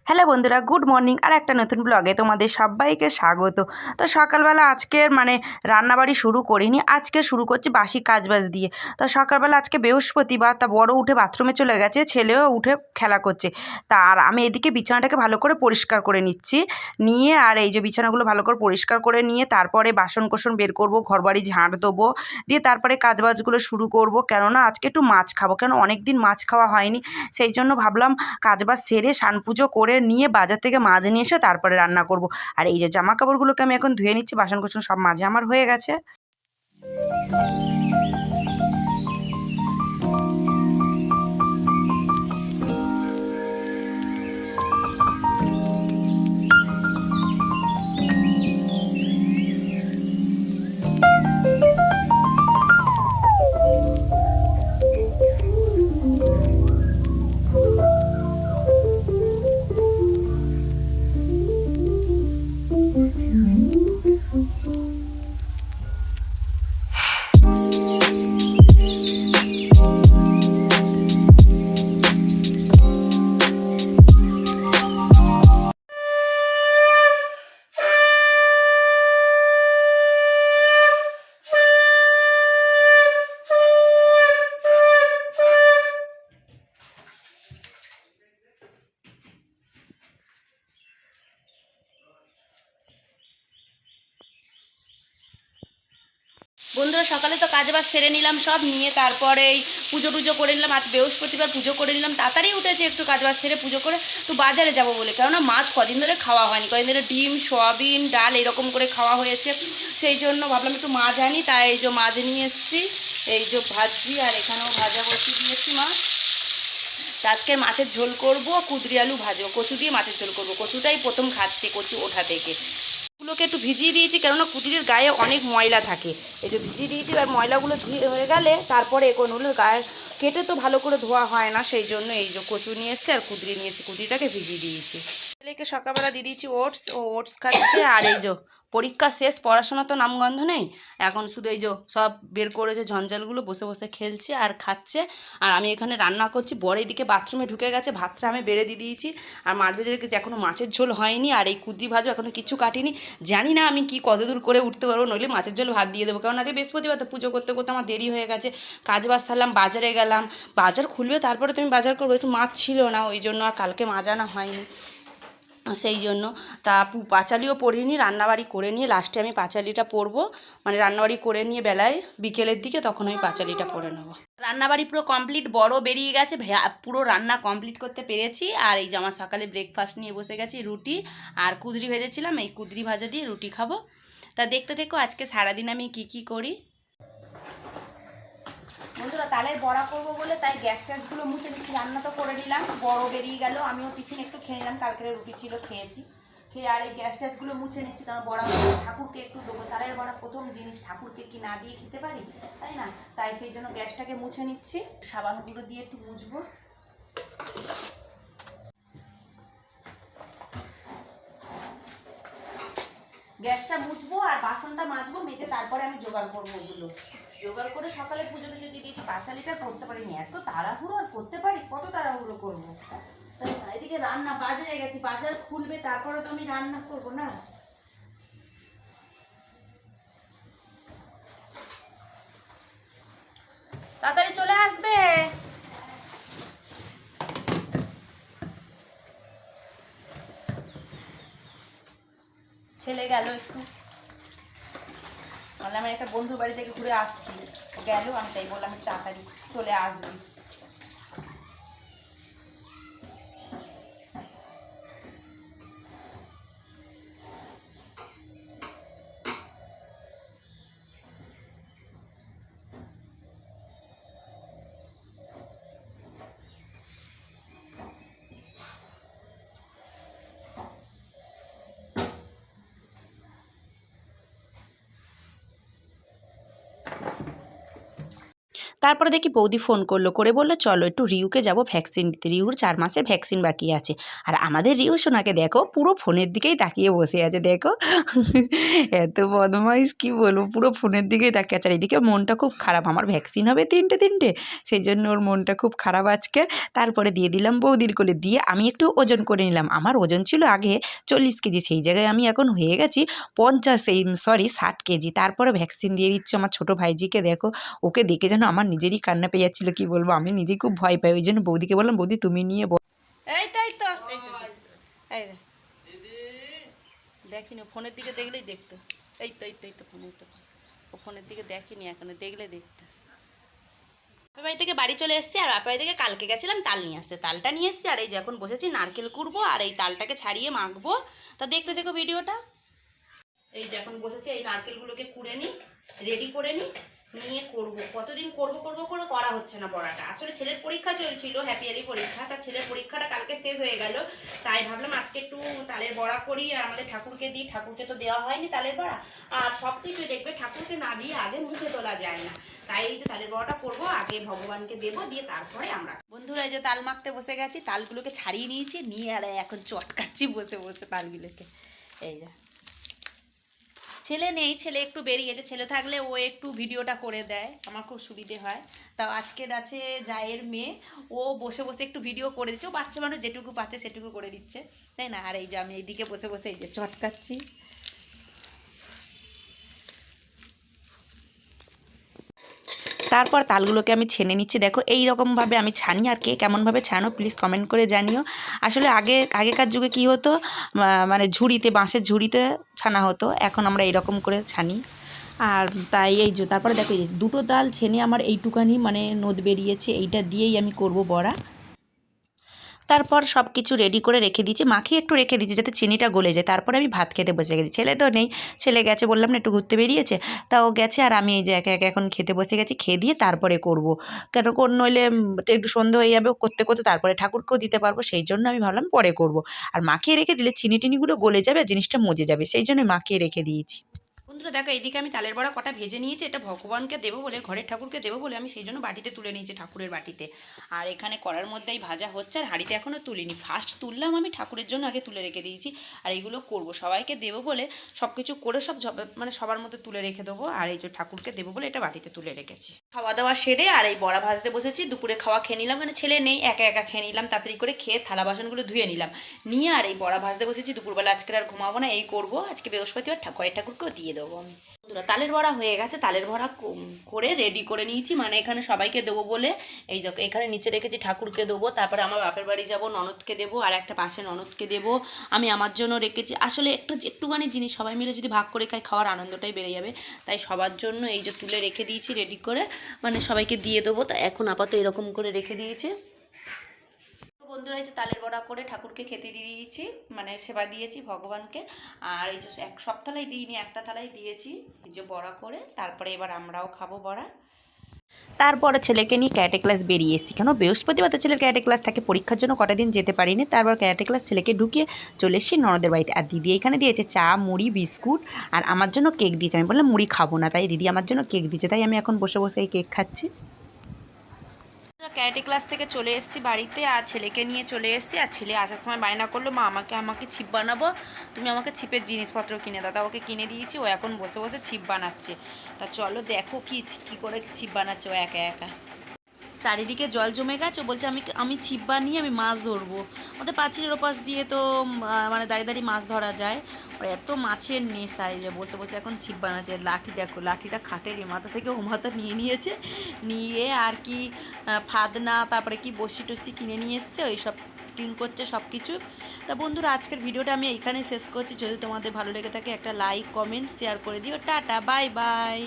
Hello বন্ধুরা, good morning. আর একটা নতুন ব্লগে তোমাদের সবাইকে স্বাগত। তো সকালবেলা আজকের রান্নাবাড়ি শুরু করিনি, আজকে শুরু করছি বাসি কাজবাজ দিয়ে। তো সকালবেলা আজকে বৃহস্পতিবার, তা বড় উঠে বাথরুমে চলে গেছে, ছেলেও উঠে খেলা করছে। তা আর আমি এদিকে বিছানাটাকে ভালো করে পরিষ্কার করে নিচ্ছি, নিয়ে আর এই যে বিছানাগুলো ভালো করে পরিষ্কার করে নিয়ে তারপরে বাসন কোসন বের করবো, ঘরবাড়ি ঝাঁট দেবো, দিয়ে তারপরে কাজবাজগুলো শুরু করব। কেননা আজকে একটু মাছ খাবো, কেন অনেক দিন মাছ খাওয়া হয়নি। সেই জন্য ভাবলাম কাজবাজ সেরে স্নান পুজো করে নিয়ে বাজার থেকে মাছ নিয়ে এসে তারপরে রান্না করব। আর এই যে জামা কাপড়গুলোকে আমি এখন ধুয়ে নিচ্ছি, বাসন কোসন সব মাঝে আমার হয়ে গেছে। বন্ধুরা, সকালে তো কাজবাজ সেরে নিলাম সব, নিয়ে তারপরে এই পুজো টুজো করে নিলাম। আজ বৃহস্পতিবার, পুজো করে নিলাম, তাড়াতাড়ি উঠেছে একটু কাজবাজ সেরে পুজো করে একটু বাজারে যাব বলে। কেননা মাছ কদিন ধরে খাওয়া হয়নি, কদিন ধরে ডিম সয়াবিন ডাল এরকম করে খাওয়া হয়েছে, সেই জন্য ভাবলাম একটু মাছ আনি। তাই এই যে মাছ নিয়ে এসেছি, এই যে ভাজি, আর এখানেও ভাজা বসিয়ে দিয়েছি মাছ। আজকে মাছের ঝোল করব, কুদরি আলু ভাজবো, কচু দিয়ে মাছের ঝোল করব। কচুটাই প্রথম খাচ্ছে, কচু ওঠা থেকে। গুলোকে একটু ভিজিয়ে দিয়েছি, কেননা কুটিরের গায়ে অনেক ময়লা থাকে। এই যে ভিজিয়ে দিয়েছি, আর ময়লাগুলো ধুয়ে হয়ে গেলে তারপরে কোনগুলো গায়ে কেটে তো ভালো করে ধোয়া হয় না, সেই জন্য এই যে কচু নিয়ে এসছে আর কুদরি নিয়েছি, কুদরিটাকে ভিজিয়ে দিয়েছি। ছেলেকে সকালবেলা দিয়ে দিয়েছি ওটস, ও ওটস খাচ্ছে। আর এই যে পরীক্ষা শেষ, পড়াশোনা তো নামগন্ধ নেই, এখন শুধু এই যে সব বের করেছে ঝঞ্ঝালগুলো, বসে বসে খেলছে আর খাচ্ছে। আর আমি এখানে রান্না করছি, বড় এদিকে বাথরুমে ঢুকে গেছে, ভাতটা আমি বেড়ে দিয়ে দিয়েছি। আর মাছ ভেজে রেখেছি, এখনও মাছের ঝোল হয়নি, আর এই কুদরি ভাজও এখনও কিছু কাটিনি। জানি না আমি কি কত দূর করে উঠতে পারবো, নইলে মাছের ঝোল ভাত দিয়ে দেবো। কারণ আজকে বৃহস্পতিবার, তো পুজো করতে করতে আমার দেরি হয়ে গেছে। কাজ বাজ সারলাম, বাজারে গেলাম, বাজার খুলবে তারপরে তুমি বাজার করবো, একটু মাছ ছিল না, ওই জন্য আর কালকে মাছ আনা হয়নি, সেই জন্য। তা পাঁচালিও পড়িনি, রান্নাবাড়ি করে নিয়ে লাস্টে আমি পাঁচালিটা পরবো, রান্নাবাড়ি করে নিয়ে বেলায় বিকেলের দিকে তখন আমি পাঁচালিটা পরে নেবো। রান্নাবাড়ি পুরো কমপ্লিট, বড় বেরিয়ে গেছে, পুরো রান্না কমপ্লিট করতে পেরেছি। আর এই যে আমার সকালে ব্রেকফাস্ট নিয়ে বসে গেছি, রুটি আর কুদরি ভেজেছিলাম, এই কুদরি ভাজা দিয়ে রুটি খাবো। তা দেখতে দেখো আজকে সারাদিন আমি কি করি। বন্ধুরা, তালের বড়া করবো বলে তাই গ্যাস ট্যাসগুলো মুছে দিচ্ছি, রান্না তো করে নিলাম, বড় বেরিয়ে গেল, আমিও টিফিন একটু খেয়ে নিলাম, কালকের রুটি ছিল খেয়েছি, খেয়ে আর এই গ্যাস ট্যাসগুলো মুছে নিচ্ছি। কারণ বড়া ঠাকুরকে একটু দেবো, তালের বড়া প্রথম জিনিস, ঠাকুরকে কি না দিয়ে খেতে পারি, তাই না? তাই সেই জন্য গ্যাসটাকে মুছে নিচ্ছি, সাবানগুলো দিয়ে একটু মুছবো। গ্যাসটা মুছবো আর বাসনটা মাজবো, মেজে তারপরে আমি জোগাড় করবো ওগুলো। জোগাড় করে সকালে পুজো টুজো দিয়ে দিয়েছি, পাঁচালিটা করতে পারিনি, এত তাড়াহুড়ো আর করতে পারি, কত তাড়াহুড়ো করবো, তাই না? এদিকে রান্না, বাজারে গেছি, বাজার খুলবে তারপরে তো আমি রান্না করবো না। তাড়াতাড়ি চলে আসবে। ছেলে গেল একটু, বললাম আমি একটা বন্ধুর বাড়ি থেকে ঘুরে আসছি, গেল, আমি তাই বললাম একটু তাড়াতাড়ি চলে আসবি। তারপরে দেখি বৌদি ফোন করলো, করে বললো চলো একটু রিউকে যাব ভ্যাকসিন দিতে, রিউর 4 মাসের ভ্যাকসিন বাকি আছে। আর আমাদের রিউ সোনাকে দেখো পুরো ফোনের দিকেই তাকিয়ে বসে আছে, দেখো এত বদমাইশ কি বলবো, পুরো ফোনের দিকেই তাকিয়ে আছে। আর এদিকে মনটা খুব খারাপ, আমার ভ্যাকসিন হবে তিনটে, সেই জন্য ওর মনটা খুব খারাপ আজকে। তারপরে দিয়ে দিলাম বৌদির কোলে, দিয়ে আমি একটু ওজন করে নিলাম। আমার ওজন ছিল আগে 40 কেজি, সেই জায়গায় আমি এখন হয়ে গেছি 60 কেজি। তারপরে ভ্যাকসিন দিয়ে দিচ্ছে আমার ছোটো ভাইজিকে, দেখো ওকে দেখে যেন আমার নিজেরই কান্না পেয়ে যাচ্ছিলো, কি বলবো আমি নিজেই খুব ভয় পাই। ওই জন্য বৌদিকে বললাম বৌদি তুমি নিয়ে দেখিনি, ফোনের দিকে দেখলেই দেখতো। এই তো ফোনের দিকে দেখিনি, এখন দেখলে দেখতো। বাপের বাড়ি থেকে বাড়ি চলে এসেছি, আর বাপের বাড়ি থেকে কালকে গেছিলাম তাল নিয়ে আসতে, তালটা নিয়ে এসেছি। আর এই যে এখন বসেছি নারকেল কুড়বো, আর এই তালটাকে ছাড়িয়ে মাখবো। তা দেখতে দেখো ভিডিওটা। এই যে এখন বসেছি, এই নারকেলগুলোকে কুড়ে নিই, রেডি করে নিই, নিয়ে করবো। কতদিন করবো করে করা হচ্ছে না বড়াটা। আসলে ছেলের পরীক্ষা চলছিল, হ্যাপিয়ালি পরীক্ষা, তার ছেলের পরীক্ষাটা কালকে শেষ হয়ে গেল। তাই ভাবলাম আজকে একটু তালের বড়া করি, আর আমাদের ঠাকুরকে দিই। ঠাকুরকে তো দেওয়া হয়নি তালের বড়া, আর সব কিছুই দেখবে ঠাকুরকে না দিয়ে আগে মুখে তোলা যায় না। তাই এই যে তালের বড়াটা করবো, আগে ভগবানকে দেবো, দিয়ে তারপরে আমরা। বন্ধুরা এই যে তাল মাখতে বসে গেছি, তালগুলোকে ছাড়িয়ে নিয়েছি, নিয়ে আর এখন চটকাচ্ছি বসে বসে তালগুলোকে। এই যে ছেলে নেই, ছেলে একটু বেরিয়েছে, ছেলে থাকলে ও একটু ভিডিওটা করে দেয়, আমার খুব সুবিধে হয়। তাও আজকের আছে জায়ের মেয়ে, ও বসে বসে একটু ভিডিও করে দিচ্ছে। ও বাচ্চা মানুষ যেটুকু পাচ্ছে সেটুকু করে দিচ্ছে, তাই না। আর এই যে আমি এইদিকে বসে বসে এই যে চটকাচ্ছি। তারপর তালগুলোকে আমি ছেনে নিচ্ছি, দেখো এই রকমভাবে আমি ছানি। আর কে কেমনভাবে ছানো প্লিজ কমেন্ট করে জানিও। আসলে আগেকার যুগে কি হতো, মানে ঝুড়িতে, বাঁশের ঝুড়িতে ছানা হতো, এখন আমরা এইরকম করে ছানি। আর তাই এই যে তারপরে দেখো এই দুটো তাল ছেনে আমার এইটুকানি মানে নোদ বেরিয়েছে, এইটা দিয়েই আমি করব বড়া। তারপর সব কিছু রেডি করে রেখে দিয়েছি, মাখিয়ে একটু রেখে দিয়েছি যাতে চিনিটা গলে যায়। তারপরে আমি ভাত খেতে বসে গেছি। ছেলে তো নেই, ছেলে গেছে বললাম না একটু ঘুরতে বেরিয়েছে, তা ও গেছে। আর আমি এই যে একে একে এখন খেতে বসে গেছি, খেয়ে দিয়ে তারপরে করব। কেন নইলে একটু সন্ধ্যে হয়ে যাবে, করতে করতে তারপরে ঠাকুরকেও দিতে পারবো, সেই জন্য আমি ভাবলাম পরে করব। আর মাখিয়ে রেখে দিলে চিনি টিনিগুলো গলে যাবে, আর জিনিসটা মজে যাবে, সেই জন্য মাখিয়ে রেখে দিয়েছি। বন্ধুরা দেখো এইদিকে আমি তালের বড়া কটা ভেজে নিয়েছি, এটা ভগবানকে দেবো বলে, ঘরের ঠাকুরকে দেবো বলে আমি সেই জন্য বাটিতে তুলে নিয়েছি, ঠাকুরের বাটিতে। আর এখানে কড়ার মধ্যেই ভাজা হচ্ছে, আর হাঁড়িতে এখনও তুলিনি, ফার্স্ট তুললাম আমি, ঠাকুরের জন্য আগে তুলে রেখে দিয়েছি। আর এইগুলো করবো সবাইকে দেবো বলে, সব কিছু করে সব মানে সবার মধ্যে তুলে রেখে দেবো। আর এই যে ঠাকুরকে দেবো বলে এটা বাটিতে তুলে রেখেছি। খাওয়া দাওয়া সেরে আর এই বড়া ভাজতে বসেছি। দুপুরে খাওয়া খেয়ে নিলাম, মানে ছেলে নেই, একা একা খেয়ে নিলাম, তাড়াতাড়ি করে খেয়ে থালা বাসনগুলো ধুয়ে নিলাম, নিয়ে আর এই বড়া ভাজতে বসেছি। দুপুরবেলা আজকে আর ঘুমাবো না, এই করবো আজকে বৃহস্পতিবার, ঘরের ঠাকুরকেও দিয়ে দেবো আমি। তালের বড়া হয়ে গেছে, তালের বড়া করে রেডি করে নিয়েছি, মানে এখানে সবাইকে দেবো বলে। এই দেখো এখানে নিচে রেখেছি ঠাকুরকে দেবো, তারপরে আমার বাপের বাড়ি যাব, ননদকে দেবো, আর একটা পাশে ননদকে দেবো। আমি আমার জন্য রেখেছি। আসলে একটুখানি জিনিস সবাই মিলে যদি ভাগ করে খাই, খাওয়ার আনন্দটাই বেড়ে যাবে। তাই সবার জন্য এই যে তুলে রেখে দিয়েছি রেডি করে, মানে সবাইকে দিয়ে দেবো। তা এখন আপাতত এরকম করে রেখে দিয়েছে। বন্ধুরা এই যে তালের বড়া করে ঠাকুরকে খেতে দিয়ে দিয়েছি, মানে সেবা দিয়েছি ভগবানকে। আর এই যে সব থালাই দিইনি, একটা থালাই দিয়েছি এই যে বড়া করে। তারপরে এবার আমরাও খাবো বড়া। তারপরে ছেলেকে নিয়ে ক্যারাটে ক্লাস বেরিয়ে এসেছি, কেন বৃহস্পতিবার তো ছেলের ক্যারাটে ক্লাস থাকে, পরীক্ষার জন্য কটা দিন যেতে পারিনি। তারপর ক্যারাটে ক্লাস ছেলেকে ঢুকিয়ে চলে এসেছি ননদের বাড়িতে। আর দিদি এখানে দিয়েছে চা, মুড়ি, বিস্কুট, আর আমার জন্য কেক দিয়েছে। আমি বললাম মুড়ি খাবো না, তাই দিদি আমার জন্য কেক দিয়েছে, তাই আমি এখন বসে বসে এই কেক খাচ্ছি। ক্যারাটে ক্লাস থেকে চলে এসেছি বাড়িতে, আর ছেলেকে নিয়ে চলে এসেছি। আর ছেলে আসার সময় বায়না করলো, মা আমাকে ছিপ বানাবো, তুমি আমাকে ছিপের জিনিসপত্র কিনে দাও। তা ওকে কিনে দিয়েছি, ও এখন বসে বসে ছিপ বানাচ্ছে। তা চলো দেখো কী করে ছিপ বানাচ্ছে ও একা একা। চারিদিকে জল জমে গেছে, ও বলছে আমি ছিপ বানিয়ে আমি মাছ ধরবো। ওদের পাঁচিলের ওপাশ দিয়ে তো মানে দাঁড়িয়ে মাছ ধরা যায়। আর এত মাছের নেশায় যে বসে বসে এখন ছিপ বানাচ্ছে। লাঠি দেখো, লাঠিটা খাটের এ মাথা থেকে ও মাথা নিয়ে নিয়েছে, নিয়ে আর কি ফাদনা, তারপরে কি বসি টসি কিনে নিয়ে এসছে, ওই সব ফিটিং করছে সব কিছু। তা বন্ধুরা আজকের ভিডিওটা আমি এইখানে শেষ করছি। যদি তোমাদের ভালো লেগে থাকে একটা লাইক, কমেন্ট, শেয়ার করে দিও। Tata, bye bye.